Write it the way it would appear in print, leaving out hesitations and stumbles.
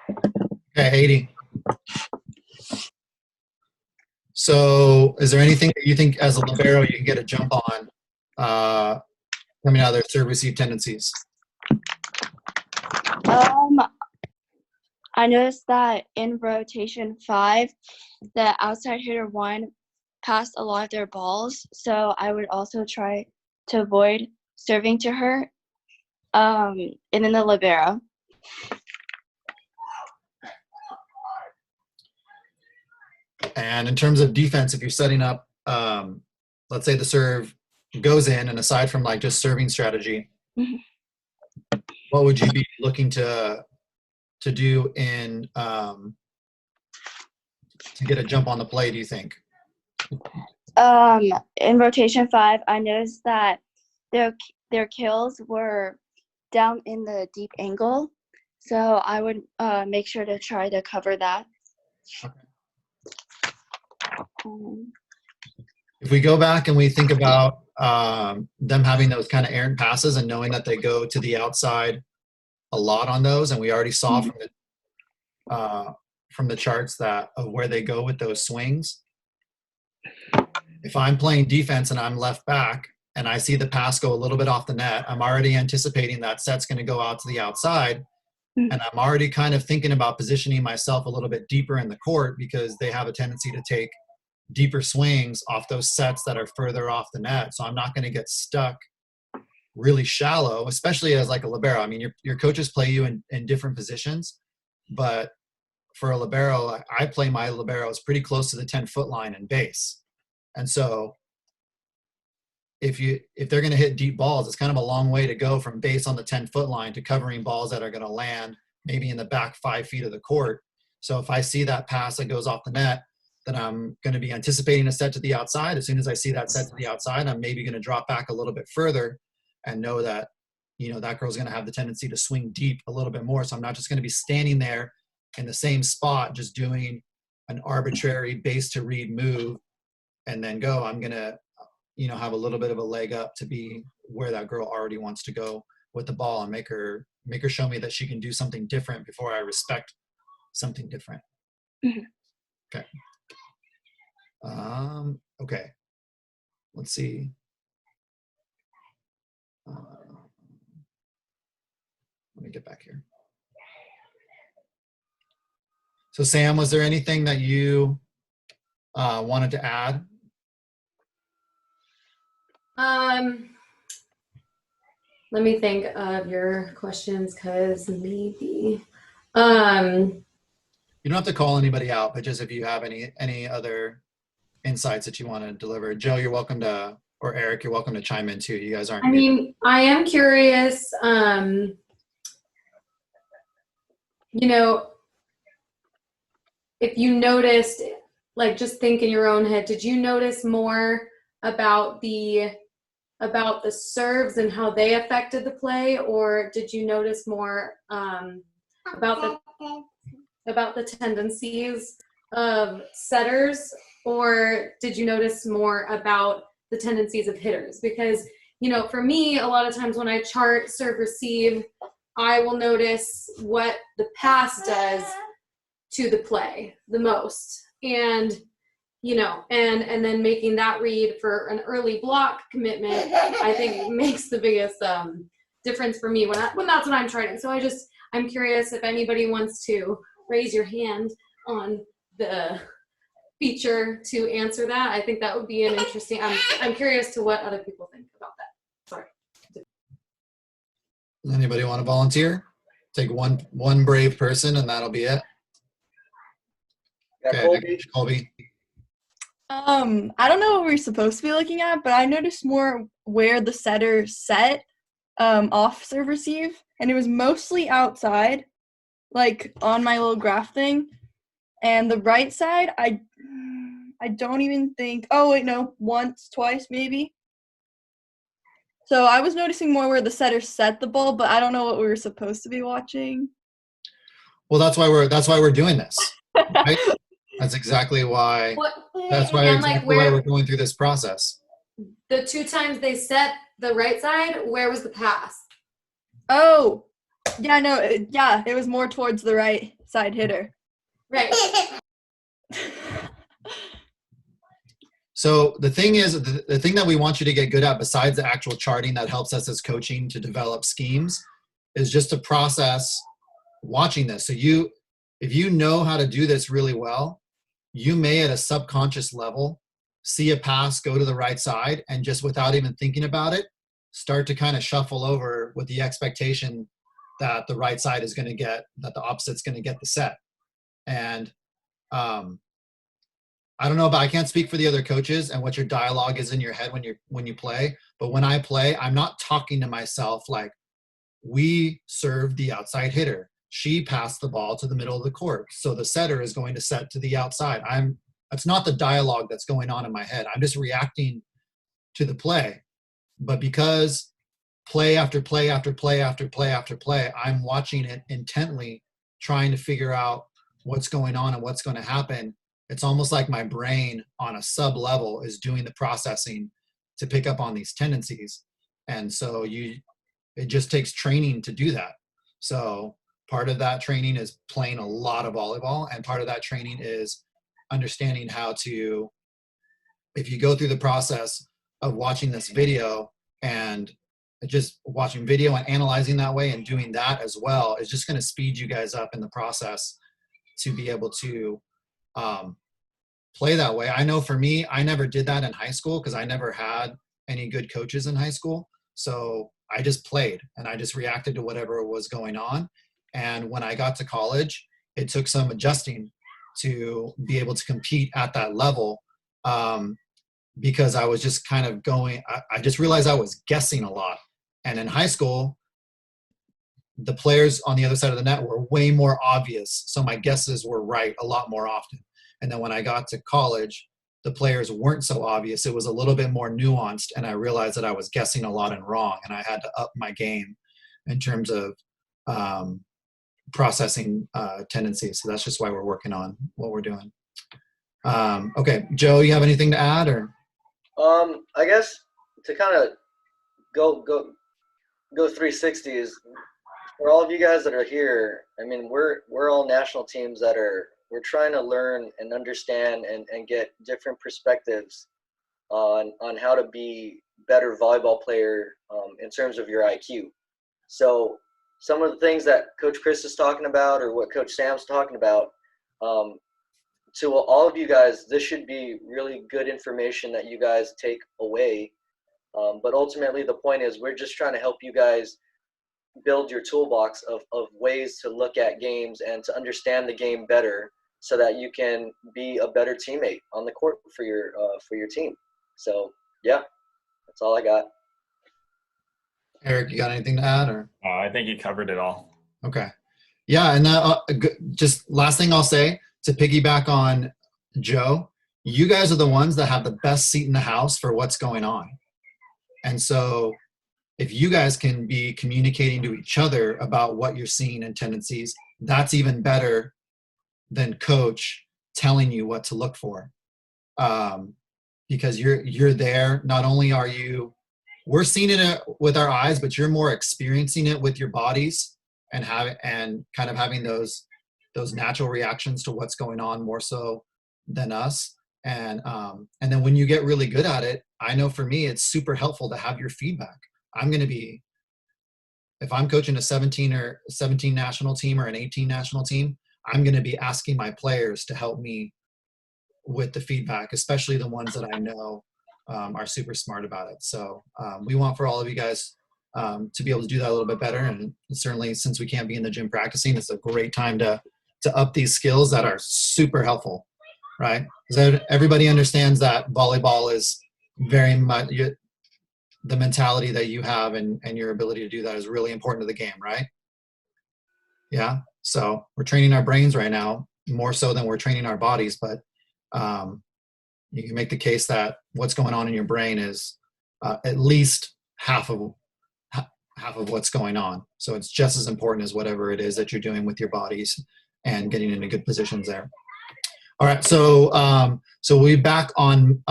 Okay, 80. So is there anything that you think as a libero you can get a jump on coming out of their serve receive tendencies? Um, I noticed that in rotation 5, the outside hitter 1 passed a lot of their balls, so I would also try to avoid serving to her. And then the libero. And in terms of defense, if you're setting up, let's say the serve goes in, and aside from like just serving strategy, what would you be looking to do in to get a jump on the play? Do you think? In rotation 5, I noticed that their kills were down in the deep angle, so I would make sure to try to cover that. Okay. If we go back and we think about them having those kind of errant passes and knowing that they go to the outside a lot on those, and we already saw from the charts that of where they go with those swings. If I'm playing defense and I'm left back and I see the pass go a little bit off the net, I'm already anticipating that set's going to go out to the outside. And I'm already kind of thinking about positioning myself a little bit deeper in the court because they have a tendency to take deeper swings off those sets that are further off the net. So I'm not going to get stuck really shallow, especially as like a libero. I mean, your coaches play you in different positions, but for a libero, I play my liberos pretty close to the 10-foot line in base. And so if they're going to hit deep balls, it's kind of a long way to go from base on the 10-foot line to covering balls that are going to land maybe in the back 5 feet of the court. So if I see that pass that goes off the net, then I'm going to be anticipating a set to the outside. As soon as I see that set to the outside, I'm maybe going to drop back a little bit further and know that, that girl's going to have the tendency to swing deep a little bit more. So I'm not just going to be standing there in the same spot, just doing an arbitrary base to read move and then go. I'm going to, have a little bit of a leg up to be where that girl already wants to go with the ball and make her show me that she can do something different before I respect something different. Mm-hmm. Okay. Okay. Let's see. Let me get back here. So Sam, was there anything that you wanted to add? Let me think of your questions, because maybe. You don't have to call anybody out, but just if you have any other insights that you want to deliver. Joe, you're welcome to, or Eric, you're welcome to chime in too. You guys aren't. I mean, I am curious, if you noticed, like, just think in your own head, did you notice more about the serves and how they affected the play, or did you notice more about the tendencies of setters, or did you notice more about the tendencies of hitters? Because, for me, a lot of times when I chart serve receive, I will notice what the pass does to the play the most. And and then making that read for an early block commitment, I think makes the biggest difference for me when that's what I'm charting. So I'm curious if anybody wants to raise your hand on the feature to answer that. I think that would be an interesting. I'm curious to what other people think about that. Sorry. Anybody want to volunteer? Take one brave person, and that'll be it. Yeah, okay, Colby. I don't know what we're supposed to be looking at, but I noticed more where the setter set off serve receive, and it was mostly outside, like on my little graph thing. And the right side, I don't even think. Oh wait, no, once, twice, maybe. So I was noticing more where the setter set the ball, but I don't know what we were supposed to be watching. Well, that's why we're doing this. Right? That's exactly why. That's why we're going through this process. The 2 times they set the right side, where was the pass? Oh, yeah, no, it was more towards the right outside hitter. Right. So the thing is, the thing that we want you to get good at, besides the actual charting that helps us as coaching to develop schemes, is just to process watching this. So if you know how to do this really well, you may at a subconscious level see a pass go to the right side and just without even thinking about it, start to kind of shuffle over with the expectation that the right side is going to get, that the opposite's going to get the set. And I don't know, but I can't speak for the other coaches and what your dialogue is in your head when you play. But when I play, I'm not talking to myself like, we served the outside hitter. She passed the ball to the middle of the court, so the setter is going to set to the outside. That's not the dialogue that's going on in my head. I'm just reacting to the play. But because play after play after play after play after play, I'm watching it intently, trying to figure out what's going on and what's going to happen. It's almost like my brain on a sub level is doing the processing to pick up on these tendencies. And so it just takes training to do that. So part of that training is playing a lot of volleyball, and part of that training is understanding how to, if you go through the process of watching this video and just watching video and analyzing that way and doing that as well, is just going to speed you guys up in the process to be able to play that way. I know for me, I never did that in high school because I never had any good coaches in high school. So I just played and I just reacted to whatever was going on. And when I got to college, it took some adjusting to be able to compete at that level, because I was just kind of going, I just realized I was guessing a lot. And in high school, the players on the other side of the net were way more obvious. So my guesses were right a lot more often. And then when I got to college, the players weren't so obvious. It was a little bit more nuanced. And I realized that I was guessing a lot and wrong. And I had to up my game in terms of processing tendencies. So that's just why we're working on what we're doing. Okay, Joe, you have anything to add, or? I guess to kind of go 360 is for all of you guys that are here. I mean, we're all national teams that we're trying to learn and understand and get different perspectives on how to be better volleyball player in terms of your IQ. So some of the things that Coach Chris is talking about, or what Coach Sam's talking about, to all of you guys, this should be really good information that you guys take away. But ultimately, the point is we're just trying to help you guys build your toolbox of ways to look at games and to understand the game better so that you can be a better teammate on the court for your team. So, yeah, that's all I got. Eric, you got anything to add, or? I think you covered it all. Okay. Yeah, and just last thing I'll say, to piggyback on Joe, you guys are the ones that have the best seat in the house for what's going on. And so if you guys can be communicating to each other about what you're seeing and tendencies, that's even better than coach telling you what to look for. Because you're there. Not only are we're seeing it with our eyes, but you're more experiencing it with your bodies and kind of having those natural reactions to what's going on more so than us. And then when you get really good at it, I know for me, it's super helpful to have your feedback. If I'm coaching a 17 national team or an 18 national team, I'm going to be asking my players to help me with the feedback, especially the ones that I know are super smart about it. So we want for all of you guys to be able to do that a little bit better. And certainly since we can't be in the gym practicing, it's a great time to up these skills that are super helpful, right? Because everybody understands that volleyball is very much the mentality that you have and your ability to do that is really important to the game, right? Yeah. So we're training our brains right now more so than we're training our bodies, but you can make the case that what's going on in your brain is at least half of what's going on. So it's just as important as whatever it is that you're doing with your bodies and getting into good positions there. All right. So we'll be back on